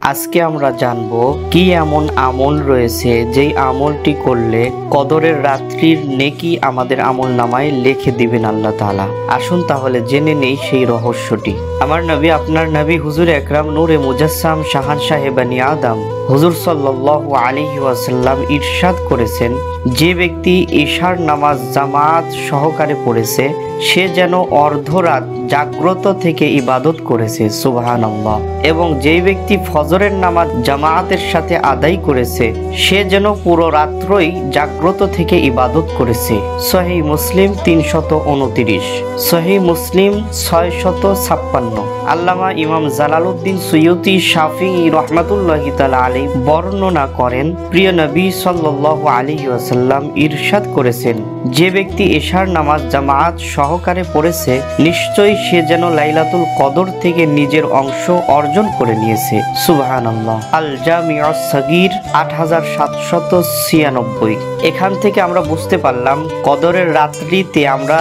আজকে আমরা জানব কি এমন আমল রয়েছে যেই আমলটি করলে কদরের রাত্রির নেকি আমাদের আমল নামায় লিখে দিবেন আল্লাহ তাআলা। আসুন তাহলে জেনে নেই সেই রহস্যটি। আমার নবী, আপনার নবী হুজুর একরাম নূরে মুজাসসাম শাহানশাহ বানি আদম হুজুর সাল্লাল্লাহু আলাইহি ওয়াসাল্লাম ইরশাদ করেছেন, যে ব্যক্তি ইশার নামাজ জামাত সহকারে পড়েছে সে যেন অর্ধরাত জাগ্রত থেকে ইবাদত করেছে, সুবহানাল্লাহ। এবং যেই ব্যক্তি ফজরের নামাজ জামাতের সাথে আদায় করেছে সে যেন পুরো রাত্রই জাগ্রত থেকে ইবাদত করেছে। সহিহ মুসলিম 329, সহিহ মুসলিম 656। আল্লামা ইমাম জালালউদ্দিন সুয়ুতি শাফিঈ রাহমাতুল্লাহি তাআলা আলাইহি বর্ণনা করেন, প্রিয় নবী সাল্লাল্লাহু আলাইহি ওয়াসাল্লাম ইরশাদ করেছেন, যে ব্যক্তি ইশার নামাজ জামাত সহকারে পড়েছে নিশ্চয়ই সে যেন লাইলাতুল কদর থেকে নিজের অংশ অর্জন করে নিয়েছে, সুবহানাল্লাহ। আল জামিউস সাগীর 8796। এখান থেকে আমরা বুঝতে পারলাম কদরের রাত্রিতে আমরা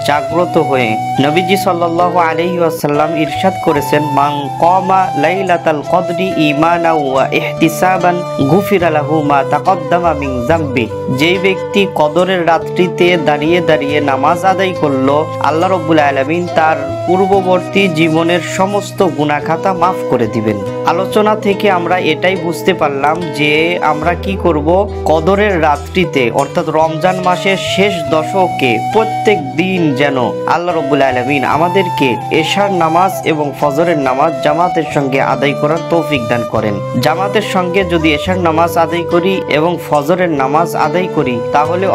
জাগ্রত হয়ে নবীজি সাল্লাল্লাহু আলাইহি ওয়াসাল্লাম ইরশাদ করেছেন, মান কামা লাইলাতাল কদরি ঈমানাও ওয়া ইহতিসাবান গুফিরা লাহু মা তাকদ্দামা মিন যামবি। যেই ব্যক্তি কদরের রাত্রিতে দাঁড়িয়ে দাঁড়িয়ে নামাজ আদায় করলো, আল্লাহ রাব্বুল আলামিন তার পূর্ববর্তী জীবনের সমস্ত গুনাহ খাতা মাফ করে দিবেন। আলোচনা থেকে আমরা এটাই বুঝতে পারলাম যে আমরা কি করব, কদরের রাত্রিতে অর্থাৎ রমজান মাসের শেষ দশকে প্রত্যেক দিন যেন আল্লাহ রাব্বুল আলামিন আমাদেরকে এশার নামাজ এবং ফজরের নামাজ জামাতের সঙ্গে আদায় করার তৌফিক দান করেন। জামাতের সঙ্গে যদি এশার নামাজ আদায় করি এবং ফজরের নামাজ আদায় করি তাহলে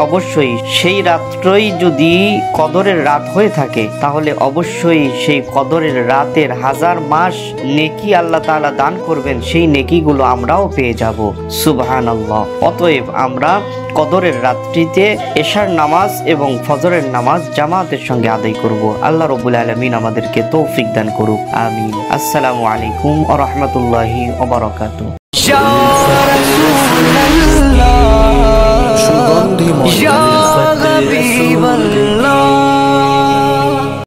অবশ্যই সেই রাত্রই যদি কদরের রাত হয়ে থাকে তাহলে অবশ্যই সেই কদরের রাতের 1000 মাস নেকি আল্লাহ তাআলা দান করবেন, সেই নেকিগুলো আমরাও পেয়ে যাব, সুবহানাল্লাহ। অতএব আমরা কদরের রাত্রিতে এশার নামাজ এবং ফজরের নামাজ জামাতের সঙ্গে আদায় করব। আল্লাহ রাব্বুল আলামিন আমাদেরকে তৌফিক দান করুক, আমিন। আসসালামু আলাইকুম ওয়া রাহমাতুল্লাহি ওয়া বারাকাতুহু।